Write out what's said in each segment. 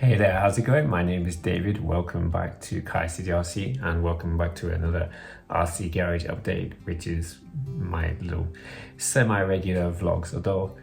Hey there, how's it going? My name is David. Welcome back to Kai City RC and welcome back to another RC Garage update, which is my little semi-regular vlogs, although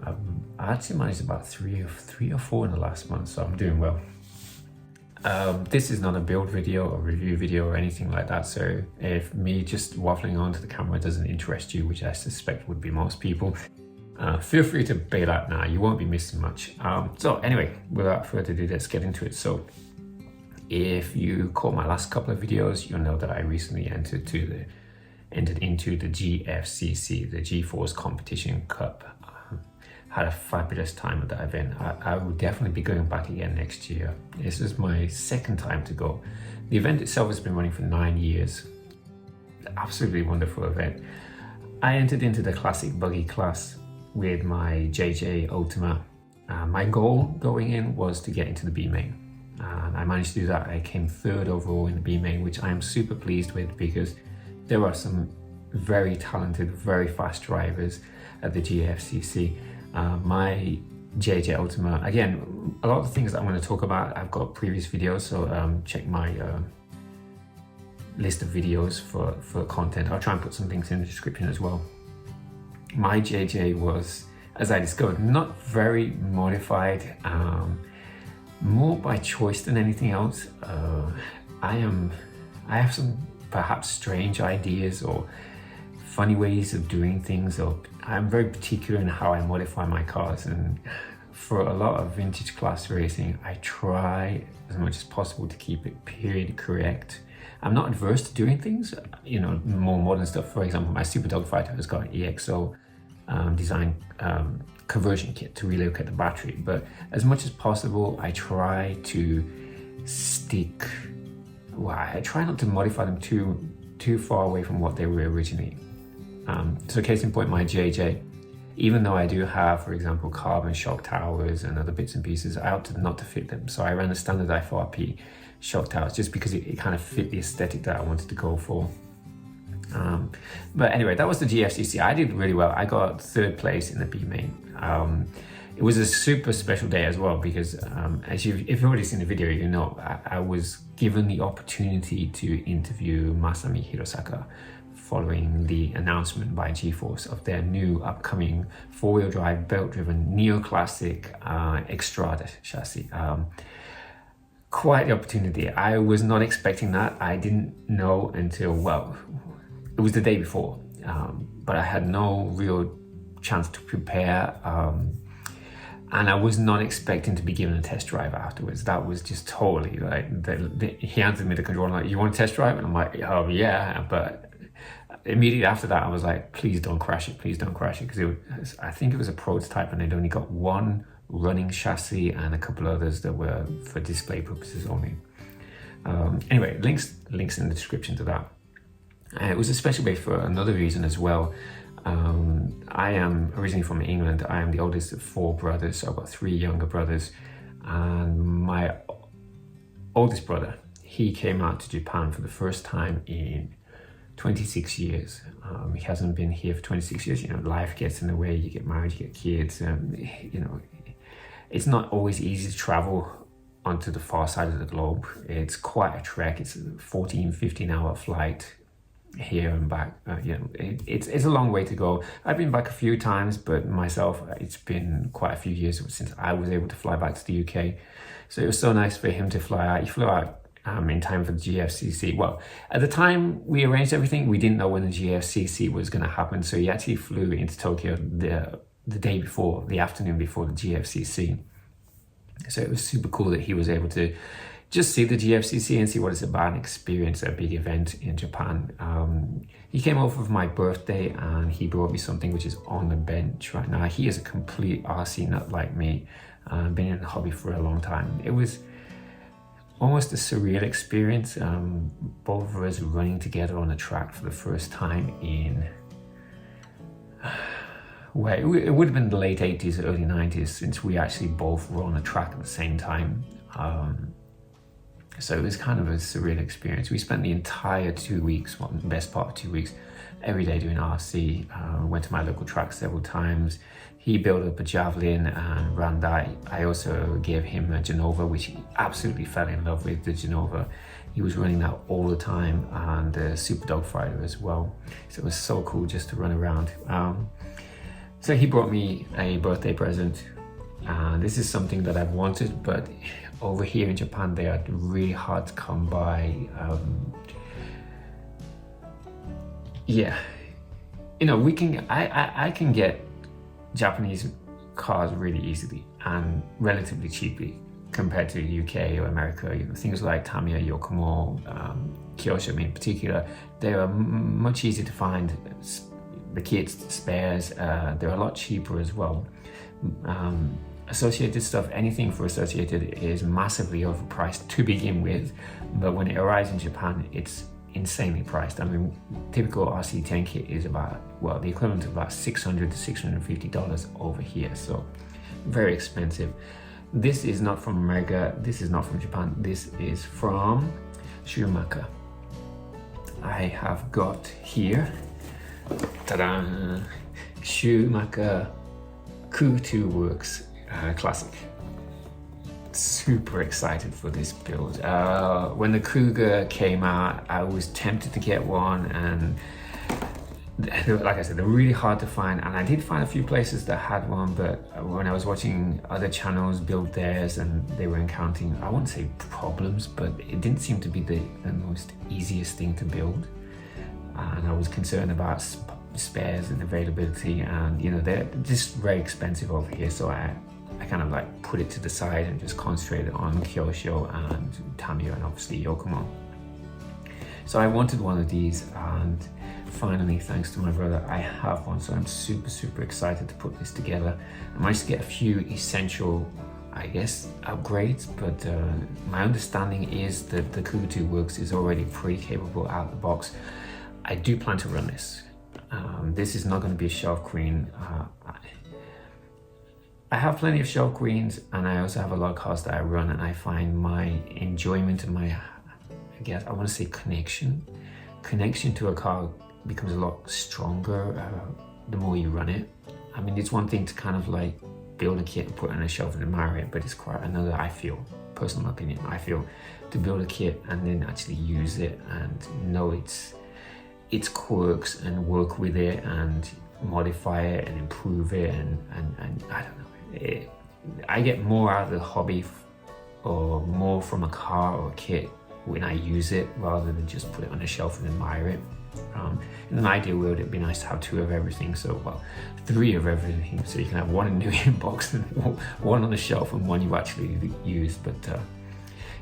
I actually managed about three or four in the last month, so I'm doing well. This is not a build video or review video or anything like that, so if me just waffling onto the camera doesn't interest you, which I suspect would be most people, feel free to bail out now, you won't be missing much. So anyway, without further ado, let's get into it. So if you caught my last couple of videos, you'll know that I recently entered into the GFCC, the G-Force Competition Cup. Had a fabulous time at that event. I will definitely be going back again next year. This is my second time to go. The event itself has been running for 9 years. Absolutely wonderful event. I entered into the classic buggy class with my JJ Ultima. My goal going in was to get into the B main, and I managed to do that. I came third overall in the B main, which I am super pleased with because there are some very talented, very fast drivers at the GFCC. My JJ Ultima, again, a lot of the things that I'm going to talk about, I've got previous videos, so check my list of videos for content. I'll try and put some links in the description as well. My JJ was, as I discovered, not very modified, more by choice than anything else. I have some perhaps strange ideas or funny ways of doing things, or I'm very particular in how I modify my cars, and for a lot of vintage class racing, I try as much as possible to keep it period correct. I'm not adverse to doing things, you know, more modern stuff. For example, my Super Dogfighter has got an EXO design conversion kit to relook at the battery, but as much as possible, I try to stick. Well, I try not to modify them too far away from what they were originally. So case in point, my JJ, even though I do have, for example, carbon shock towers and other bits and pieces, I opted not to fit them. So I ran the standard FRP shock towers just because it kind of fit the aesthetic that I wanted to go for. But anyway, that was the GFCC. I did really well. I got third place in the B main. It was a super special day as well because if you've already seen the video, you know I was given the opportunity to interview Masami Hirosaka following the announcement by G-Force of their new upcoming four-wheel drive belt-driven neoclassic Extrada chassis. Quite the opportunity. I was not expecting that. I didn't know until, well, it was the day before, but I had no real chance to prepare, and I was not expecting to be given a test drive afterwards. That was just totally like, he handed me the controller like, you want a test drive? And I'm like, oh yeah, but immediately after that I was like, please don't crash it, please don't crash it, because I think it was a prototype and they'd only got one running chassis and a couple others that were for display purposes only. Anyway, links in the description to that. It was a special day for another reason as well. I am originally from England. I am the oldest of four brothers, so I've got three younger brothers, and my oldest brother, he came out to Japan for the first time in 26 years. He hasn't been here for 26 years. You know, life gets in the way, you get married, you get kids, you know, it's not always easy to travel onto the far side of the globe. It's quite a trek. It's a 14-15 hour flight here and back. You know, it's a long way to go. I've been back a few times, but myself, it's been quite a few years since I was able to fly back to the UK. So it was so nice for him to fly out. He flew out in time for the GFCC. Well, at the time we arranged everything, we didn't know when the GFCC was going to happen. So he actually flew into Tokyo the day before, the afternoon before the GFCC. So it was super cool that he was able to just see the GFCC and see what it's about and experience a big event in Japan. He came over for my birthday and he brought me something which is on the bench right now. He is a complete RC nut like me, been in the hobby for a long time. It was almost a surreal experience, both of us running together on a track for the first time in, well, it would have been the late 80s, early 90s, since we actually both were on a track at the same time. So it was kind of a surreal experience. We spent the entire 2 weeks, well, the best part of 2 weeks, every day doing RC. Went to my local track several times. He built up a javelin and ran that. I also gave him a Genova, which he absolutely fell in love with, the Genova. He was running that all the time, and the Super Dog Fighter as well. So it was so cool just to run around. So he brought me a birthday present. This is something that I've wanted, but over here in Japan, they are really hard to come by. Yeah, you know, I can get Japanese cars really easily and relatively cheaply compared to the UK or America. You know, things like Tamiya, Yokomo, Kyosho in particular, they are much easier to find. The kits, spares, they're a lot cheaper as well. Associated stuff, anything for Associated is massively overpriced to begin with, but when it arrives in Japan, it's insanely priced. I mean, typical RC10 kit is about, well, the equivalent of about $600 to $650 over here, so very expensive. This is not from America, this is not from Japan, this is from Schumacher. I have got here, ta-da, Schumacher Coutu Works Classic. Super excited for this build. When the Cougar came out, I was tempted to get one, and like I said, they're really hard to find, and I did find a few places that had one, but when I was watching other channels build theirs and they were encountering, I wouldn't say problems, but it didn't seem to be the most easiest thing to build, and I was concerned about spares and availability, and you know, they're just very expensive over here, so I kind of like put it to the side and just concentrated on Kyosho and Tamiya and obviously Yokomo. So I wanted one of these, and finally, thanks to my brother, I have one. So I'm super excited to put this together. I managed to get a few essential, I guess, upgrades, but my understanding is that the Coutu Works is already pretty capable out of the box. I do plan to run this. This is not going to be a shelf queen. I have plenty of shelf queens, and I also have a lot of cars that I run, and I find my enjoyment and my, I guess I want to say connection to a car becomes a lot stronger the more you run it. I mean, it's one thing to kind of like build a kit and put it on a shelf and admire it, but it's quite another, I feel, personal opinion, I feel, to build a kit and then actually use it and know its quirks and work with it and modify it and improve it, and I don't know. I get more out of the hobby or more from a car or a kit when I use it rather than just put it on a shelf and admire it. In an ideal world, it'd be nice to have 2 of everything, so, well, 3 of everything, so you can have 1 in the inbox and 1 on the shelf and 1 you actually use. But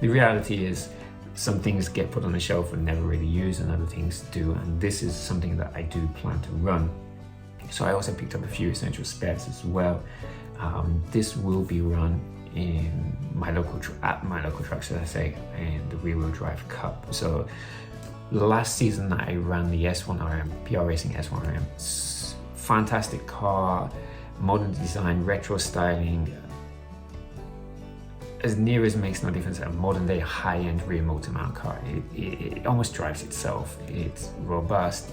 the reality is some things get put on the shelf and never really use, and other things do, and this is something that I do plan to run. So I also picked up a few essential spares as well. This will be run in my local track, should I say, in the rear-wheel drive cup. So last season I ran the S1RM, PR Racing S1RM. Fantastic car, modern design, retro styling, as near as makes no difference, a modern day high-end rear motor mount car. It almost drives itself. It's robust,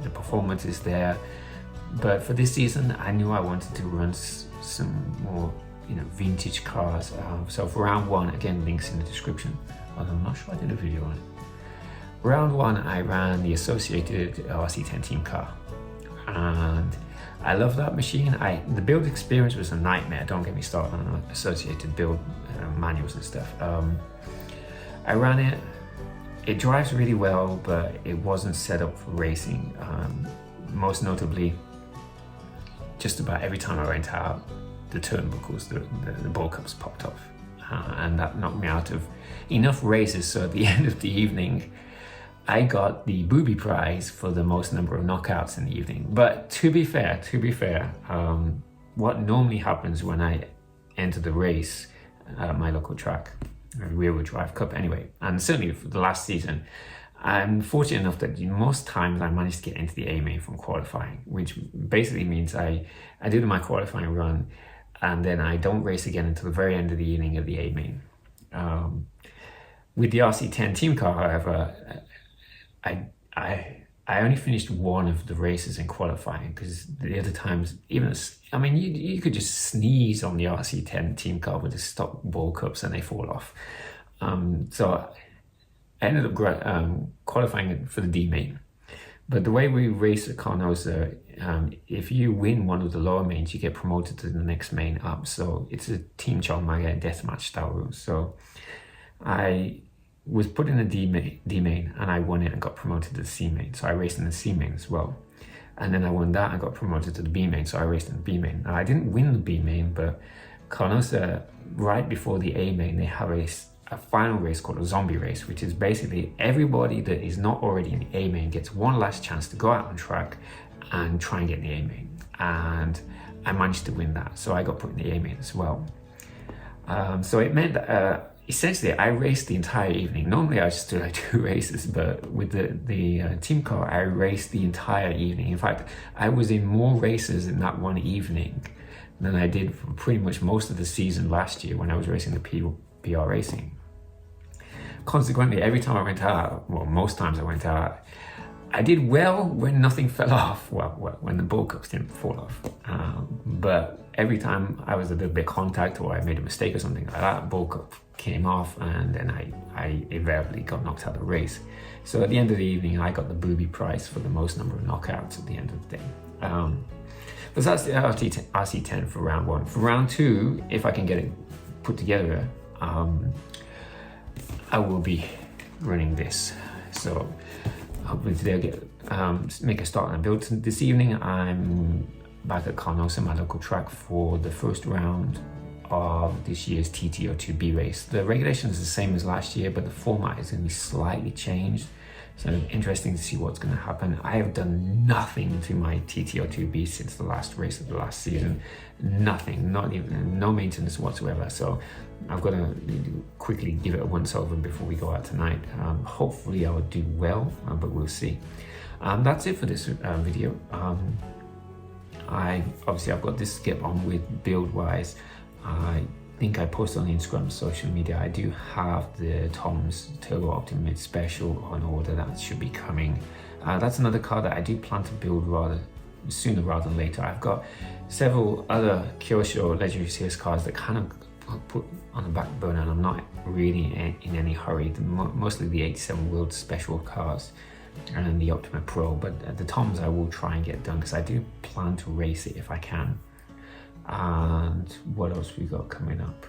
the performance is there. But for this season, I knew I wanted to run some more, you know, vintage cars. So for round 1, again, links in the description, although I'm not sure I did a video on it. Round 1, I ran the Associated RC10 team car, and I love that machine. The build experience was a nightmare. Don't get me started on Associated build manuals and stuff. I ran it. It drives really well, but it wasn't set up for racing. Most notably, just about every time I went out, the turnbuckles, the ball cups popped off, and that knocked me out of enough races. So at the end of the evening, I got the booby prize for the most number of knockouts in the evening. But to be fair, what normally happens when I enter the race at my local track, rear-wheel drive cup anyway, and certainly for the last season, I'm fortunate enough that most times I managed to get into the A main from qualifying, which basically means I do my qualifying run, and then I don't race again until the very end of the evening of the A main. With the RC10 team car, however, I only finished one of the races in qualifying, because the other times, I mean, you could just sneeze on the RC10 team car with the stock ball cups and they fall off. So I ended up qualifying for the D main. But the way we race at Carnosa, if you win one of the lower mains, you get promoted to the next main up. So it's a Team Chalmaga deathmatch style rule. So I was put in a D main and I won it and got promoted to the C main. So I raced in the C main as well. And then I won that and got promoted to the B main. So I raced in the B main. Now I didn't win the B main, but Carnosa, right before the A main, they have a final race called a zombie race, which is basically everybody that is not already in the A main gets one last chance to go out on track and try and get in the A main. And I managed to win that. So I got put in the A main as well. So it meant that essentially I raced the entire evening. Normally I just do like 2 races, but with the team car, I raced the entire evening. In fact, I was in more races in that one evening than I did for pretty much most of the season last year when I was racing the PR racing. Consequently, every time I went out, well, most times I went out, I did well when nothing fell off, well when the ball cups didn't fall off. But every time I was a little bit of contact or I made a mistake or something like that, ball cup came off and then I invariably got knocked out of the race. So at the end of the evening, I got the booby prize for the most number of knockouts at the end of the day. But that's the RC10 for round 1. For round 2, if I can get it put together, I will be running this. So hopefully today I'll get make a start on a build. This evening I'm back at Carnosa, my local track, for the first round of this year's TTO2B race. The regulation is the same as last year, but the format is going to be slightly changed. So interesting to see what's going to happen. I have done nothing to my TTO2B since the last race of the last season. Nothing, not even, no maintenance whatsoever. So I've got to quickly give it a once over before we go out tonight. Hopefully I'll do well, but we'll see. That's it for this video. I've got this skip on with build wise. I think I posted on Instagram, social media. I do have the Tom's Turbo Optimate special on order that should be coming. That's another car that I do plan to build rather sooner rather than later. I've got several other Kyosho Legendary Series cars that kind of put on the back burner, and I'm not really in any hurry. Mostly the 87 World Special cars and the Optima Pro, but the Toms I will try and get done because I do plan to race it if I can. And what else we got coming up?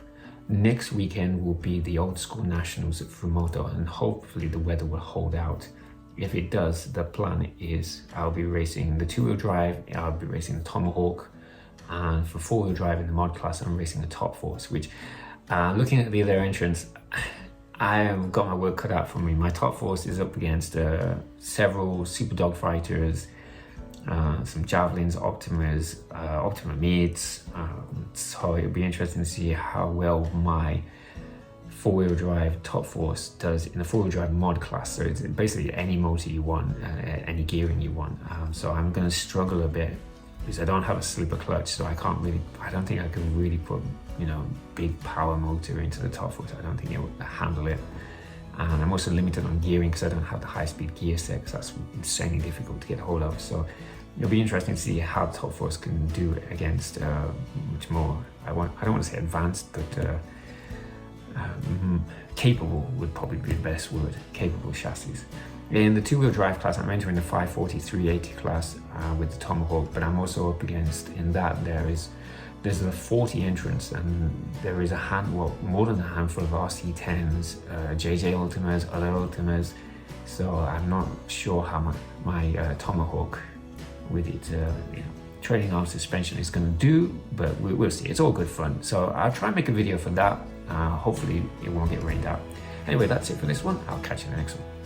Next weekend will be the Old School Nationals at Fumoto, and hopefully the weather will hold out. If it does, the plan is I'll be racing the 2-wheel drive, I'll be racing the Tomahawk, and for 4-wheel drive in the mod class I'm racing the Top Force, which looking at the other entrants, I have got my work cut out for me. My Top Force is up against several Super Dog Fighters, some Javelins, Optimas, Optima Mids, so it'll be interesting to see how well my 4-wheel drive Top Force does in the 4-wheel drive mod class. So it's basically any motor you want, any gearing you want. So I'm going to struggle a bit because I don't have a slipper clutch, so I don't think I can really put, big power motor into the Top Force. I don't think it would handle it. And I'm also limited on gearing because I don't have the high-speed gear set, because that's insanely difficult to get a hold of. So it'll be interesting to see how Top Force can do it against much more, I don't want to say advanced, but capable would probably be the best word, capable chassis. In the 2-wheel drive class, I'm entering the 540 380 class with the Tomahawk, but I'm also up against, in that there's a 40 entrants, and there is more than a handful of RC10s, JJ Ultimas, other Ultimas. So I'm not sure how my Tomahawk with its trailing arm suspension is going to do, but we'll see. It's all good fun. So I'll try and make a video for that. Hopefully it won't get rained out. Anyway, that's it for this one. I'll catch you in the next one.